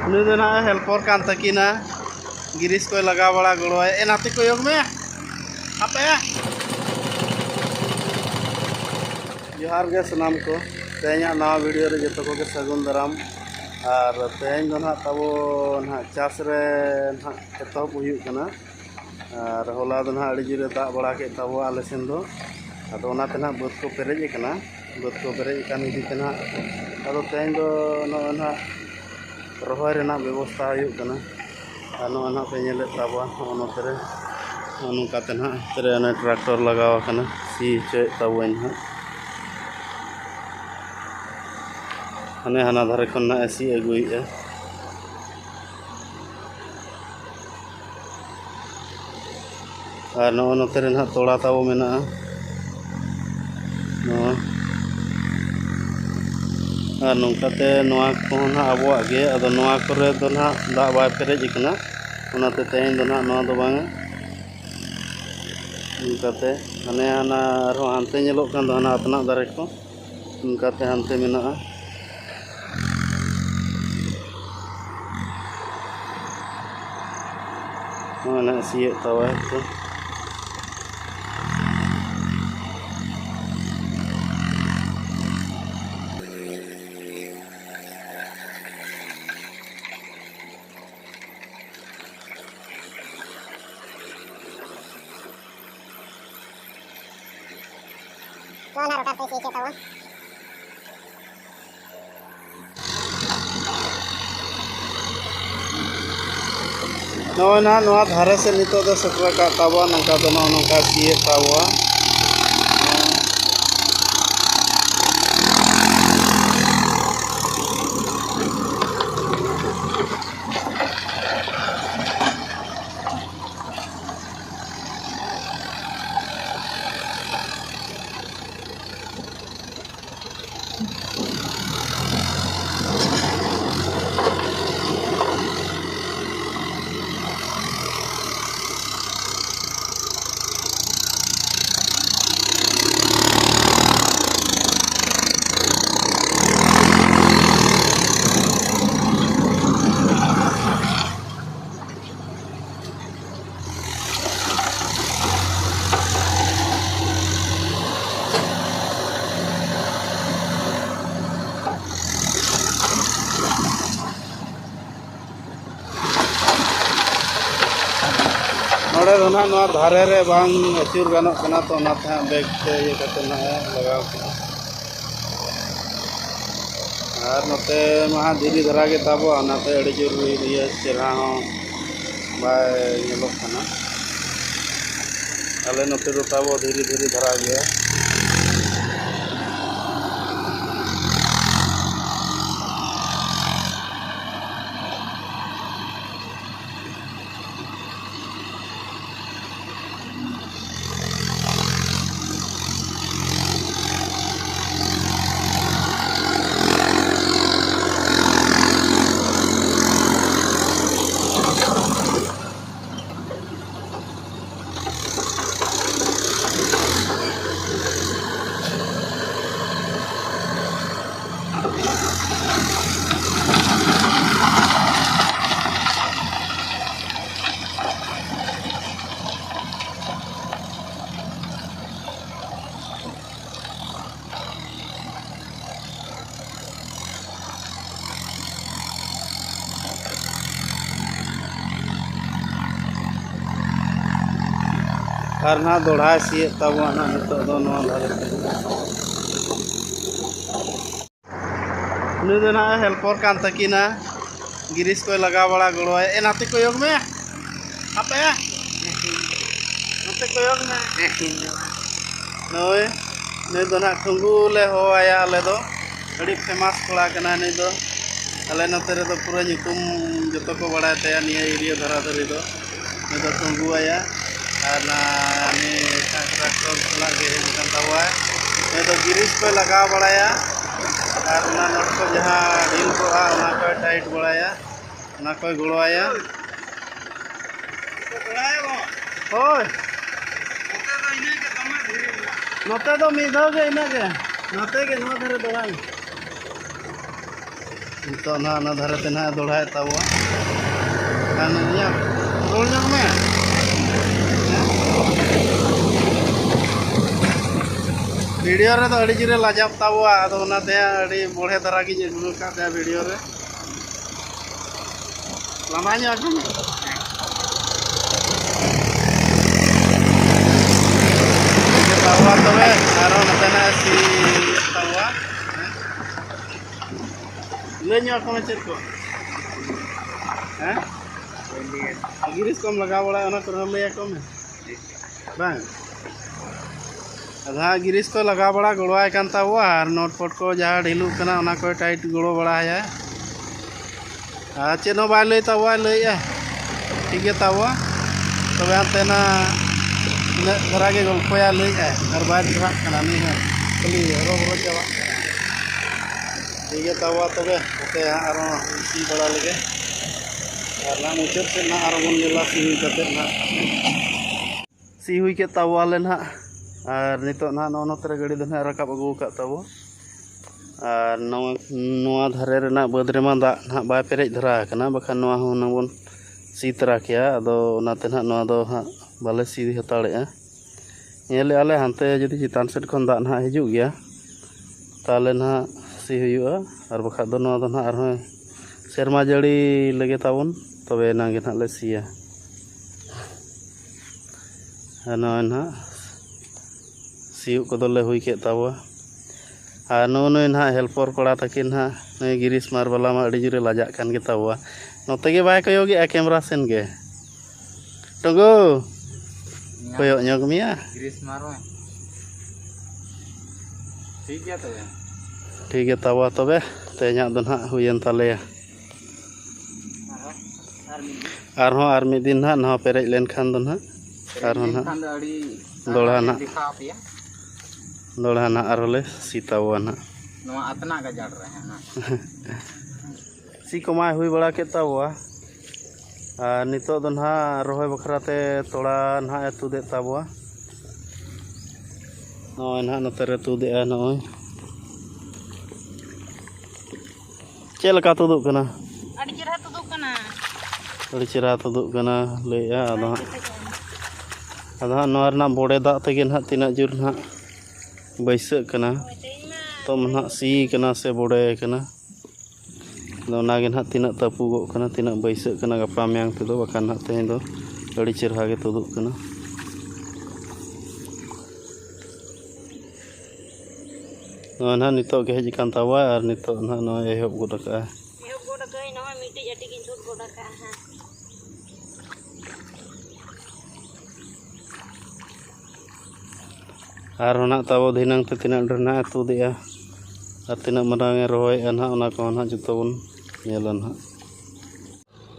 उनी दो ना हेल्पर कान तकिना गिरीश को लगा बड़ा गड़ोय ए नाते को योग में आपे जोहार गे सनाम को तेना नवा वीडियो रे जतो को सगुन दाराम और तेन दो ना तबो ना चास रे ना एतहब हुयुग कना और होला दो ना अड़ी जुरे दाग बड़ा के तबो आले सेन दो अदो ना तेना बद को पेरेज कना बद को पेरेज कान इदी तेना अदो तेन दो नो ना रोहय रेना व्यवस्था हुयुग कना और नो ना पे नेले तबो नोते रे नुकाते ना तेरे ना ट्रैक्टर लगाव कना सी चे तबो ना हने हाना धारे खन ना सी अगुइए और नो नोते रे ना तोड़ा ताबो मेना नो और नोकाते नोआ को ना आबोआ गे अदो नोआ करे दो ना दाग बाय पेरेज कना ओनाते तेन दो ना नोआ दो बांग नोकाते हने हाना आरो हानते नेलोग कान दो हाना अपना दारे को नोकाते हानते मेना ना सिए तवा तो ना रोटा पे सीखे तवा नवा धारे से नितो दो सतरा का ताबा नंका दो नंका सिए ताबा नोड़े दो ना धारे रे बांग अचूर गानो कना तो नाते हां बैग ते ये कते ना लगाव कना और नोते महा धीरी धरा के ताबो नाते अड़ी जोर ये चेहरा हो बाय नेलो कना अले नोते दो ताबो धीरी धीरी धरा गया और ना दोड़ा सिए ताबो ना नितो दो नवा धारे उनी दो ना हेल्पर कान तकिना गिरीश को लगा बड़ा गड़ोय ए नाते को योग में आपे नाते को योग में नोय ने दो ना ठुंगु ले होया आले दो अड़ी फेमस कोड़ा कना ने दो आले नते रे दो पूरा निकुम जतो को बड़ाय तया निया एरिया धरा धरी दो ने दो ठुंगु आया और ना ने ट्रैक्टर चला के हेजन तावा ने दो गिरीश को लगा बड़ाया और ना नट को जहां ढील को ना को टाइट बड़ाया ना को गुड़वाया ओय नोते दो मिधाव गे इना के नोते के नो धरे दोवाई Nito na dhare te na dolhaye taboa. Kan nya rol nyang me. Video रे तो अड़ी जोरे लाजाब ताबोआ आदो ओनाते अड़ी बड़े धरा गी अगु का वीडियो रे लामा ᱧᱚᱜ आगु ताबोआ तबे आरो नतेना सी ताबोआ ले ᱧᱚᱜ को चेक को हैं गिरिस कम लगा बड़ा ओना कर ले को में बांग आधा गिरिस को लगा बड़ा गड़वाय कान ताबो और नोटपट को जहाँ ढिलू कना ओना को टाइट गड़ो बड़ा है चेनो बाय लई ताबो लई ठीक है ताबो तबे अंतेना इन धरा के गल्पया लई और बाय धरा कना नहीं है खाली रो चावा ठीक है ताबो तबे ओते आरो सी बड़ा लगे और ना मुचाद से ना आरो बन गेला सी हुई कते ना सी हुई के ताबो आले ना और नितो ना नोनोतरे गाड़ी दो राकाब अगू का ताबो और नोआ धारे रेना बाद रेमा दा ना बाय पेरेज धरा कना बखान नोआ हो नबन सी तरा किया अदो नाते ना नोआ दो हा बाले सी हताड़ेआ नेले आले हानते जदि चितान सेट खन दा ना हिजुग गया ताले ना सी हुयुआ और बखा दो नोआ दो ना आरो सेरमा जड़ी लगे ताबन तबे नागे ना ले सिया नोआ ना सियुग को ले हुई के ताबो और नो ना हेल्पर कड़ा तकिन ना गिरीश मार वाला मा अड़ी जोरे लाजा कान गे ताबो नोते गे बाय कयोगे कैमरा सेन गे टंगो कयो ᱧᱚᱜ मिया गिरीश मारो ठीक है ताबो तबे तेजा दो ना हुयन तालेया आरहों आर मिद दिन ना पेरेज लेन खान दो ना आरहों ना दोड़ा ना दोड़ा ना आरोले सीतावा ना नोआ अतना गजाड़ रहे ना सी कमाय हुई बड़ा के ताबोआ नितो दो ना रोहय बखराते तोड़ा ना तु दे ताबोआ नोय ना नतरे तु दे नोय चेलका तुदुक कना अड़ी चेहरा तुदुक कना अड़ी चेहरा तुदुक कना लैया आधा नोर ना बोड़े दा तेगे ना तिना जुर ना बैसक कना तो ना सी कना से बोड़े कना नागे ना तिना तपुगो कना तिना बैसक कना गपा म्यांग तेदो बखान ना तेहें दो अड़ी चेहरा गे तुदुक कना नोय ना नितो गे हेज कान ताबा और नितो ना नोय एहब गोड का नोय मिटी अटी किन छुट गोड का और होना ताबो धिनांग ते तिना डरना तु दिया और तिना मरांग रोय ना ओना को ना जतो बन नेला ना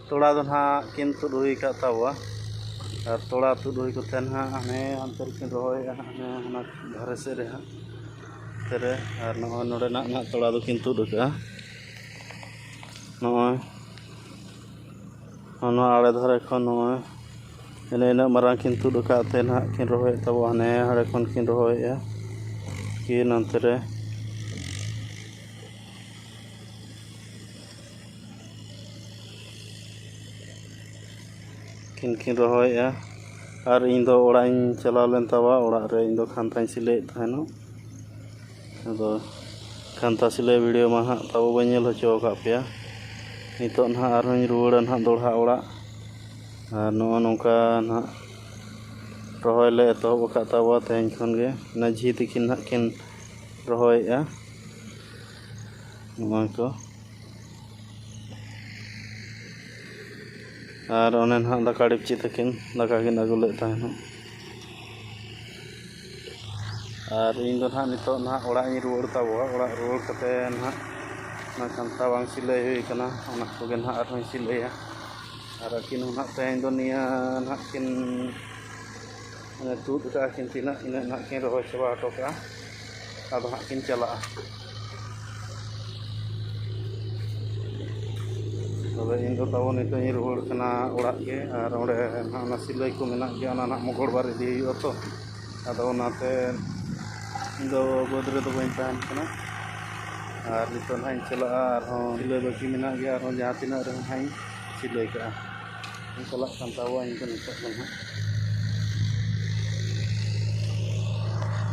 तोड़ा दो ना किन तुद हुई का ताबो और तोड़ा तुद हुई को तेन हा हने अंतर किन रोय हने हना घरे से रे हा तेरे और नो नोडे ना तोड़ा दो किन तुद का नोय ओना आड़े धरे खन नोय इन मारांग किन तुद का ते ना किन रोय ताबो हने हड़े खन किन रोय किन अंतरे किन रोय और इन दो ओड़ा इन चलाव लेन ताबा ओड़ा रे इन दो खानता सिले थानो अदो खानता सिले वीडियो मा हा ताबो बन नेल हचो का पेया नितो ना आरहों रुवाड़ा ना दोड़ा ओड़ा और नो नौका ना रोहय ले एतहब का ताबो तेहन खन गे ना झी तकिन ना किन रोहयआ नोय को और ओने ना दाका डिपची तकिन दाका किन अगु ले ताहनो और इन दो ना नितो ना ओड़ा इन रुवाड़ ताबो ओड़ा रुवाड़ कते ना ना कांता बांग सिलाई हुई कना ओना कोगे ना आरहों सिलाइया और किन ना तेहन दो निया ना किन तुद का किन तिना इन ना किन रोहय चबा हटो का आदो हा किन चला तबे इन दो ताबो नितो इन रुवाड़ कना ओड़ा के और ओडे ना सिलाई को मेना के ओना ना मोगड़ बार इदी हुई तो आदो ओनाते इन दो बद रे दो बइन ताहन कना Ar nito na chala arhon silai baki menak gaya arhon jahat tina arhon hai silai ka. Ini kolak kan tawa ini kan nito kan ha.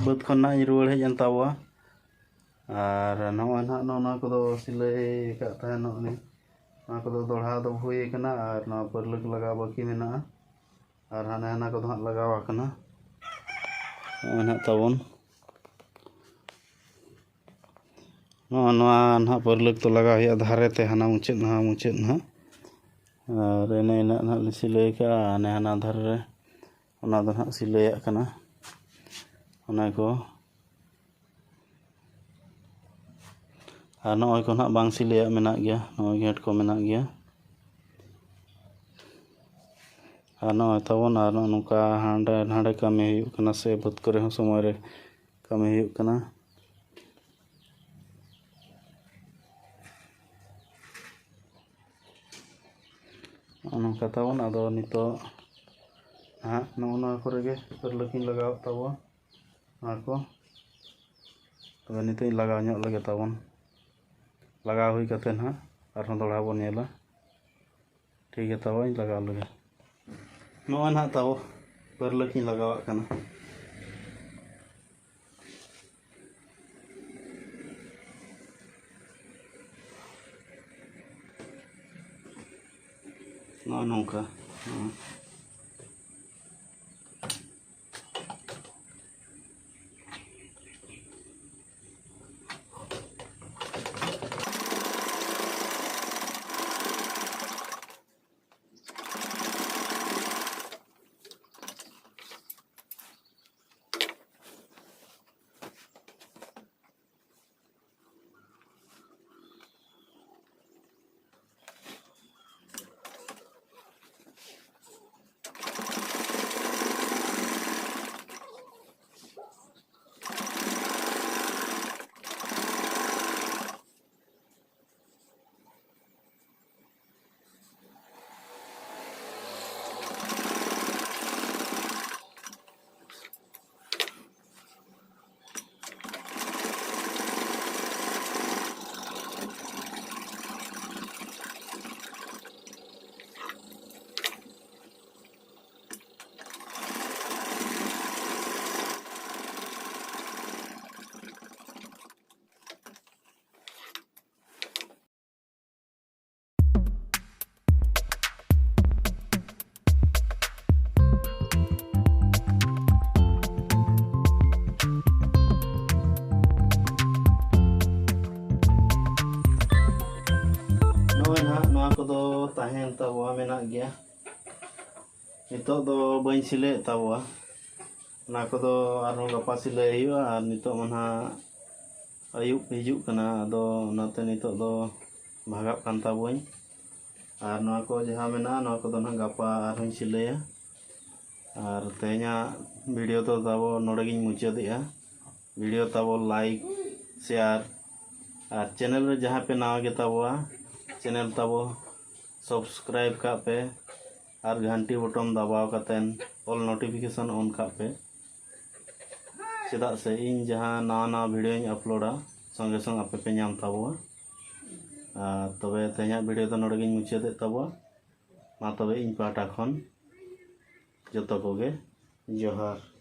Baut kon na ruwal hej an tawa. Ar nawan ha nona ko do silai ka ta no ni. Na ko do dorha do hui kana ar na perluk laga baki menak. Ar hana ko do lagawa kana. Anak tawon. Noa nah perluk to laga ya dhare te hana mucet nah. Ar ene nah silai ka ane hana dhare ona do nah silai kana. Ona ko. Ar noy ko nah bang silai menak gya, noy get ko menak gya. Ar noy tawon ar nungka hande kami huyuk kana se bot kore hon somoy re kami huyuk kana. Nongka tawon ado nito nah nona kore ge perlukin lagaw tawon ako to nito lagaw nyok lagi tawon lagaw hui katen ha arhon dolha bon nyela ठीक है tawon lagaw lagi noa nah tawo perlukin lagaw kana nongka noa ko do tahen tawa menak gya nito do bain silai tawa na ko do arhon gapa silai huyuk ar nito manha ayub hijuk kana ado nate nito do bhagap kan taboin ar noa ko jaha menak noa ko do nah gapa arhon silai ya ar tehnya video to tabo node gin muchadea video tabo like share ar channel re jaha pe nawa ge taboa channel tabo subscribe ka pe ar घंटी button दबाव katen all notification on ka pe chedak se इन जहां नवा video इन अपलोडा संगे संग आपे पे नाम ताबो तबे तेना वीडियो तो नोडे गिन मुचादे ताबो मा तबे इन पाटा खन जतो कोगे जोहार।